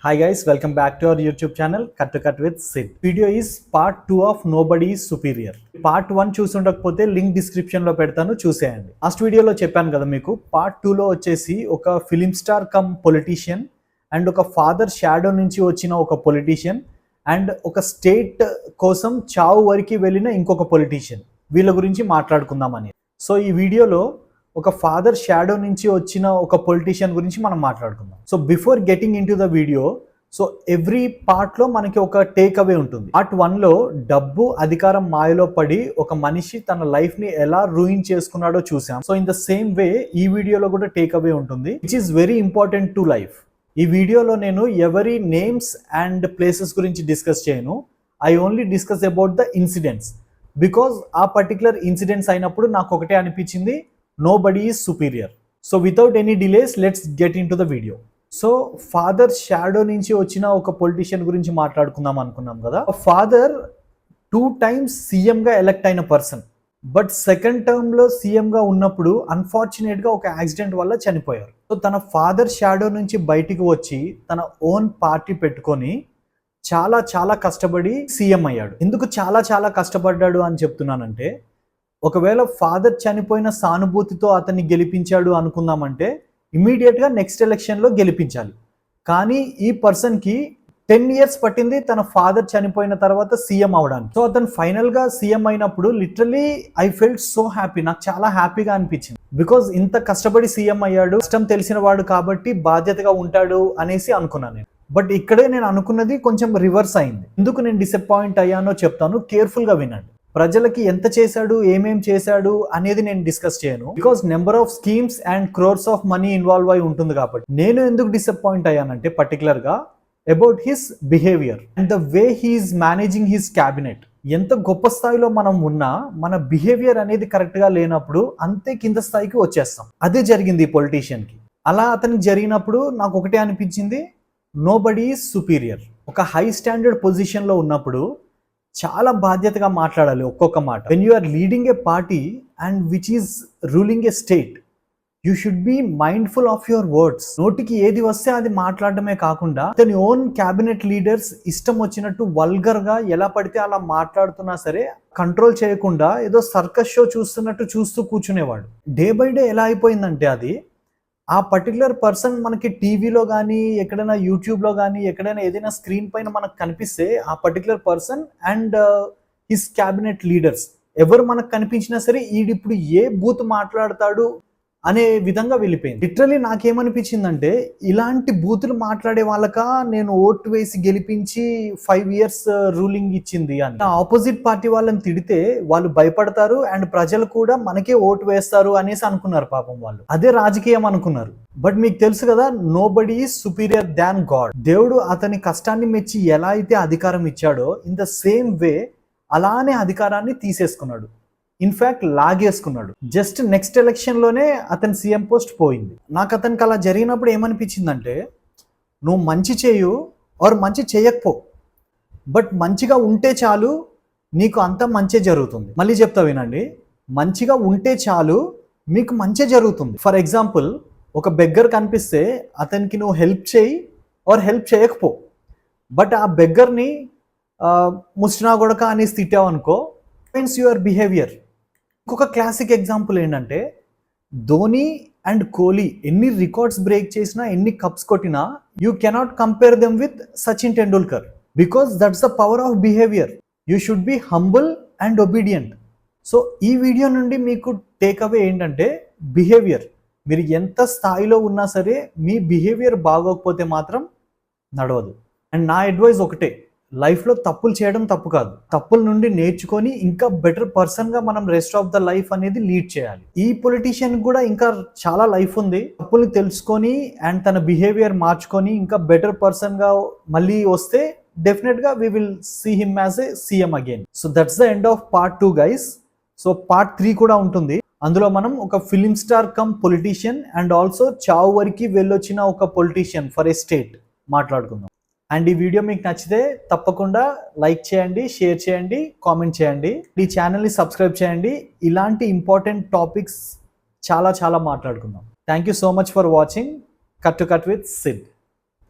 Hi guys, welcome back to our YouTube channel Cut to Cut with Sid. Video is part 2 of Nobody is Superior. Part 1 చూసుండకపోతే link description లో పెడతాను, చూసేయండి. Last వీడియోలో చెప్పాను కదా మీకు, పార్ట్ 2 లో వచ్చేసి ఒక film star come politician and ఒక ఫాదర్ షాడో నుంచి వచ్చిన ఒక పొలిటీషియన్ అండ్ ఒక స్టేట్ కోసం చావు వరకు వెళ్ళిన ఇంకొక పొలిటీషియన్, వీళ్ళ గురించి మాట్లాడుకుందామని. సో ఈ వీడియోలో ఒక ఫాదర్ షాడో నుంచి వచ్చిన ఒక పొలిటీషియన్ గురించి మనం మాట్లాడుకుందాం. So before getting in to the video, so every పార్ట్లో మనకి ఒక టేక్ అవే ఉంటుంది. పార్ట్ 1లో డబ్బు అధికారం మాయలో పడి ఒక మనిషి తన లైఫ్ని ఎలా రూయిన్ చేసుకున్నాడో చూసాం. So in the same way ఈ వీడియోలో కూడా టేక్ అవే ఉంటుంది, which is very important to life. ఈ వీడియోలో నేను ఎవరి నేమ్స్ అండ్ ప్లేసెస్ గురించి డిస్కస్ చేయను. I only discuss about the incidents, because ఆ పర్టికులర్ ఇన్సిడెంట్స్ అయినప్పుడు నాకు ఒకటే అనిపించింది, nobody is superior. So without any delays, let's get into the video. So father shadow నుంచి వచ్చిన ఒక పొలిటీషియన్ గురించి మాట్లాడుకుందాం అనుకున్నాం కదా. ఫాదర్ 2 times సీఎంగా ఎలక్ట్ అయిన పర్సన్, బట్ సెకండ్ టర్మ్లో సీఎంగా ఉన్నప్పుడు అన్ఫార్చునేట్గా ఒక యాక్సిడెంట్ వల్ల చనిపోయారు. సో తన ఫాదర్ షాడో నుంచి బయటికి వచ్చి తన ఓన్ పార్టీ పెట్టుకొని చాలా చాలా కష్టపడి సీఎం అయ్యాడు. ఎందుకు చాలా చాలా కష్టపడ్డాడు అని చెప్తున్నానంటే, ఒకవేళ ఫాదర్ చనిపోయిన సానుభూతితో అతన్ని గెలిపించాడు అనుకుందామంటే ఇమీడియట్గా నెక్స్ట్ ఎలక్షన్లో గెలిపించాలి. కానీ ఈ పర్సన్కి 10 years పట్టింది తన ఫాదర్ చనిపోయిన తర్వాత సీఎం అవడానికి. సో అతను ఫైనల్గా సీఎం అయినప్పుడు literally I felt so happy, నాకు చాలా హ్యాపీగా అనిపించింది. బికాజ్ ఇంత కష్టపడి సీఎం అయ్యాడు, కష్టం తెలిసిన వాడు కాబట్టి బాధ్యతగా ఉంటాడు అనేసి అనుకున్నాను నేను. బట్ ఇక్కడే నేను అనుకున్నది కొంచెం రివర్స్ అయింది. ఎందుకు నేను డిసప్పాయింట్ అయ్యానో చెప్తాను, కేర్ఫుల్గా వినండి. ప్రజలకి ఎంత చేశాడు, ఏమేం చేశాడు అనేది నేను డిస్కస్ చేయను, because number of schemes and crores of money involve అయి ఉంటుంది కాబట్టి. నేను ఎందుకు డిసప్పాయింట్ అయ్యానంటే పర్టికులర్గా about his behaviour and the way he is managing his cabinet. ఎంత గొప్ప స్థాయిలో మనం ఉన్నా మన బిహేవియర్ అనేది కరెక్ట్గా లేనప్పుడు అంతే కింద స్థాయికి వచ్చేస్తాం. అదే జరిగింది ఈ పొలిటీషియన్కి. అలా అతనికి జరిగినప్పుడు నాకు ఒకటే అనిపించింది, నోబడీ ఈజ్ సుపీరియర్. ఒక హై స్టాండర్డ్ పొజిషన్లో ఉన్నప్పుడు చాలా బాధ్యతగా మాట్లాడాలి ఒక్కొక్క మాట. When you are leading a party and which is ruling a state, you should be mindful of your words. నోటికి ఏది వస్తే అది మాట్లాడటమే కాకుండా అతని ఓన్ క్యాబినెట్ లీడర్స్ ఇష్టం వచ్చినట్టు వల్గర్గా ఎలా పడితే అలా మాట్లాడుతున్నా సరే కంట్రోల్ చేయకుండా ఏదో సర్కస్ షో చూస్తున్నట్టు చూస్తూ కూర్చునేవాడు. డే బై డే ఎలా అయిపోయిందంటే అది, ఆ పర్టికులర్ పర్సన్ మనకి టీవీలో కానీ ఎక్కడైనా యూట్యూబ్లో కానీ ఎక్కడైనా ఏదైనా స్క్రీన్ పైన మనకు కనిపిస్తే ఆ particular person and his cabinet leaders ఎవరు మనకు కనిపించినా సరే ఈడిప్పుడు ఏ బూత్ మాట్లాడతాడు అనే విధంగా వెళ్ళిపోయింది. లిటరలీ నాకేమనిపించిందంటే, ఇలాంటి బూతులు మాట్లాడే వాళ్ళక నేను ఓటు వేసి గెలిపించి 5 years రూలింగ్ ఇచ్చింది అని. ఆపోజిట్ పార్టీ వాళ్ళని తిడితే వాళ్ళు భయపడతారు అండ్ ప్రజలు కూడా మనకే ఓటు వేస్తారు అనేసి అనుకున్నారు పాపం వాళ్ళు. అదే రాజకీయం అనుకున్నారు. బట్ మీకు తెలుసు కదా, nobody is superior than God. దేవుడు అతని కష్టాన్ని మెచ్చి ఎలా అయితే అధికారం ఇచ్చాడో ఇన్ ద సేమ్ వే అలానే అధికారాన్ని తీసేసుకున్నాడు, ఇన్ఫ్యాక్ట్ లాగేసుకున్నాడు. జస్ట్ నెక్స్ట్ ఎలక్షన్లోనే అతని సీఎం పోస్ట్ పోయింది. నాకు అతనికి అలా జరిగినప్పుడు ఏమనిపించిందంటే, నువ్వు మంచి చేయు ఆర్ మంచి చేయకపో, బట్ మంచిగా ఉంటే చాలు, నీకు అంతా మంచి జరుగుతుంది. మళ్ళీ చెప్తా వినండి, మంచిగా ఉంటే చాలు మీకు మంచి జరుగుతుంది. ఫర్ ఎగ్జాంపుల్, ఒక బెగ్గర్ కనిపిస్తే అతనికి నువ్వు హెల్ప్ చేయి ఆర్ హెల్ప్ చేయకపో, బట్ ఆ బెగ్గర్ని ముస్టినా గొడక అనేసి తిట్టావనుకో, మీన్స్ యువర్ బిహేవియర్. ఇంకొక క్లాసిక్ ఎగ్జాంపుల్ ఏంటంటే, ధోని అండ్ కోహ్లీ ఎన్ని రికార్డ్స్ బ్రేక్ చేసినా, ఎన్ని కప్స్ కొట్టినా, you cannot compare them with Sachin Tendulkar, because that's the power of behaviour. You should B humble and obedient. So ఈ వీడియో నుండి మీకు టేక్ అవే ఏంటంటే, బిహేవియర్. మీరు ఎంత స్థాయిలో ఉన్నా సరే మీ బిహేవియర్ బాగోకపోతే మాత్రం నడవదు. అండ్ నా అడ్వైస్ ఒకటే, లైఫ్లో తప్పులు చేయడం తప్పు కాదు, తప్పుల నుండి నేర్చుకొని ఇంకా బెటర్ పర్సన్గా మనం రెస్ట్ ఆఫ్ ద లైఫ్ అనేది లీడ్ చేయాలి. ఈ పొలిటీషియన్ కూడా ఇంకా చాలా లైఫ్ ఉంది. తప్పుల్ని తెలుసుకొని అండ్ తన బిహేవియర్ మార్చుకొని ఇంకా బెటర్ పర్సన్గా మళ్ళీ వస్తే డెఫినెట్గా we will see him as a CM again. So that's the end of part 2 guys. So part 3 కూడా ఉంటుంది. అందులో మనం ఒక film star come politician and also చావు వరకు వెళ్ళొచ్చిన ఒక పొలిటీషియన్ ఫర్ ఏ స్టేట్ మాట్లాడుకుందాం. అండ్ ఈ వీడియో మీకు నచ్చితే తప్పకుండా లైక్ చేయండి, షేర్ చేయండి, కామెంట్ చేయండి. ఈ ఛానల్ని సబ్స్క్రైబ్ చేయండి. ఇలాంటి ఇంపార్టెంట్ టాపిక్స్ చాలా చాలా మాట్లాడుకుందాం. Thank you so much for watching cut to cut with Sid.